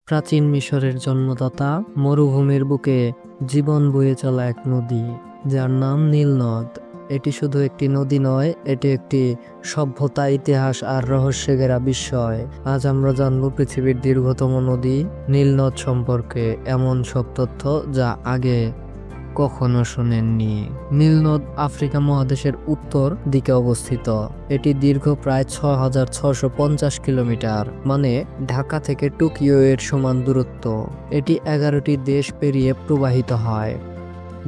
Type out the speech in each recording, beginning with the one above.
প্রাচীন মিশরের জন্মদাতা, মরুভূমির বুকে জীবন বয়ে চলা এক নদী যার নাম নীল নদ। এটি শুধু একটি নদী নয়, এটি একটি সভ্যতা, ইতিহাস আর রহস্যে ঘেরা বিস্ময়। আজ আমরা জানব পৃথিবীর দীর্ঘতম নদী নীল নদ সম্পর্কে এমন সব তথ্য যা আগে কখনো শোনেননি। নীল নদ আফ্রিকা মহাদেশের উত্তর দিকে অবস্থিত। এটি দীর্ঘ প্রায় ৬,৬৫০ কিলোমিটার, মানে ঢাকা থেকে টোকিও এর সমান দূরত্ব। এটি ১১টি দেশ পেরিয়ে প্রবাহিত হয়,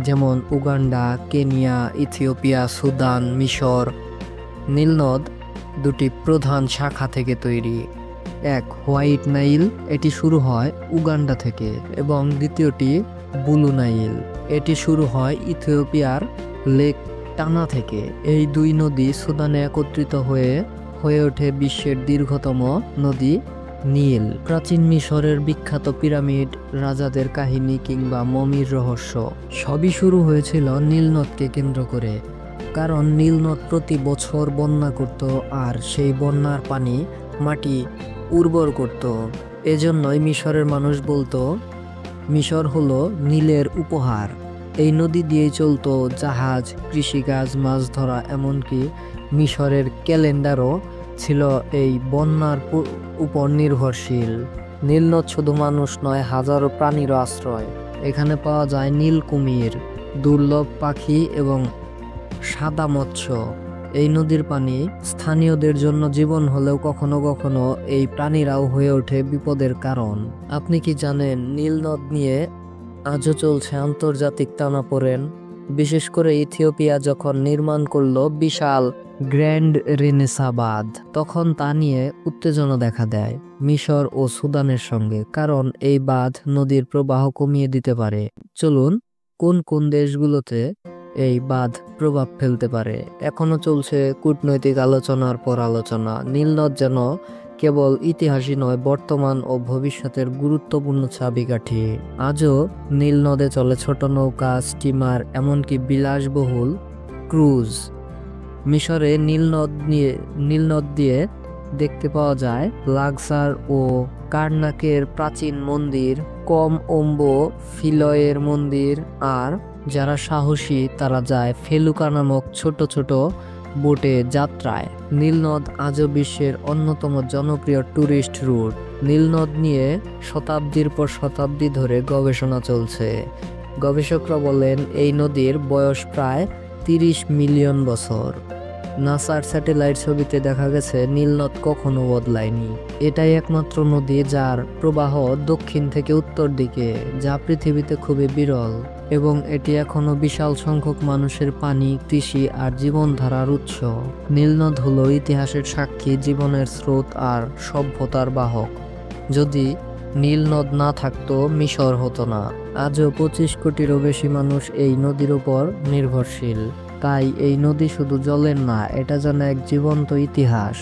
যেমন উগান্ডা, কেনিয়া, ইথিওপিয়া, সুদান, মিশর। নীল নদ দুটি প্রধান শাখা থেকে তৈরি। এক, হোয়াইট নাইল, এটি শুরু হয় উগান্ডা থেকে, এবং দ্বিতীয়টি ব্লু নাইল, এটি শুরু হয় ইথিওপিয়ার লেক টানা থেকে। এই দুই নদী সুদানে একত্রিত হয়ে ওঠে বিশ্বের দীর্ঘতম নদী নীল। প্রাচীন মিশরের বিখ্যাত পিরামিড, রাজাদের কাহিনী কিংবা মমির রহস্য সবই শুরু হয়েছিল নীল নদকে কেন্দ্র করে। কারণ নীল নদ প্রতি বছর বন্যা করত, আর সেই বন্যার পানি মাটি উর্বর করত। এজন্যই মিশরের মানুষ বলতো মিশর হলো নীলের উপহার। এই নদী দিয়েই চলতো জাহাজ, কৃষিকাজ, মাছ ধরা, এমনকি মিশরের ক্যালেন্ডারও ছিল এই বন্যার উপর নির্ভরশীল। নীল নদ শুধু মানুষ নয়, হাজারো প্রাণীর আশ্রয়। এখানে পাওয়া যায় নীল কুমির, দুর্লভ পাখি এবং সাদা মৎস্য। এই নদীর পানি স্থানীয়দের জন্য জীবন হলেও কখনো কখনো এই প্রাণীরাও হয়ে ওঠে বিপদের কারণ। আপনি কি জানেন নীল নদ নিয়ে আজও চলছে আন্তর্জাতিক টানাপোড়েন? বিশেষ করে ইথিওপিয়া যখন নির্মাণ করলো বিশাল গ্র্যান্ড রেনেসা বাঁধ, তখন তা নিয়ে উত্তেজনা দেখা দেয় মিশর ও সুদানের সঙ্গে, কারণ এই বাঁধ নদীর প্রবাহ কমিয়ে দিতে পারে। চলুন, কোন কোন দেশগুলোতে এই বাঁধ প্রভাব ফেলতে পারে। এখনো চলছে কূটনৈতিক আলোচনার পর আলোচনা। নীল নদ যেন কেবল ইতিহাসই নয়, বর্তমান ও ভবিষ্যতের গুরুত্বপূর্ণ চাবিকাঠি। আজও নীল নদে চলে ছোট নৌকা, স্টিমার, এমনকি বিলাসবহুল ক্রুজ। মিশরে নীল নদ দিয়ে দেখতে পাওয়া যায় লাক্সার ও কার্নাকের প্রাচীন মন্দির, কম ওম্বো ফিলয়ের মন্দির, আর যারা সাহসী তারা যায় ফেলুকা নামক ছোট ছোট বোটে যাত্রায়। নীল নদ আজও বিশ্বের অন্যতম জনপ্রিয় ট্যুরিস্ট রুট। নীল নদ নিয়ে শতাব্দীর পর শতাব্দী ধরে গবেষণা চলছে। গবেষকরা বলেন এই নদীর বয়স প্রায় ৩০ মিলিয়ন বছর। নাসার স্যাটেলাইট ছবিতে দেখা গেছে নীল নদ কখনো বদলায়নি। এটাই একমাত্র নদী যার প্রবাহ দক্ষিণ থেকে উত্তর দিকে, যা পৃথিবীতে খুবই বিরল, এবং এটি এখনো বিশাল সংখ্যক মানুষের পানি, কৃষি আর জীবনধারার উৎস। নীল নদ হলো ইতিহাসের সাক্ষী, জীবনের স্রোত আর সভ্যতার বাহক। যদি নীল নদ না থাকতো, মিশর হতো না। আজও ২৫ কোটিরও বেশি মানুষ এই নদীর উপর নির্ভরশীল। তাই এই নদী শুধু জলের না, এটা যেন এক জীবন্ত ইতিহাস।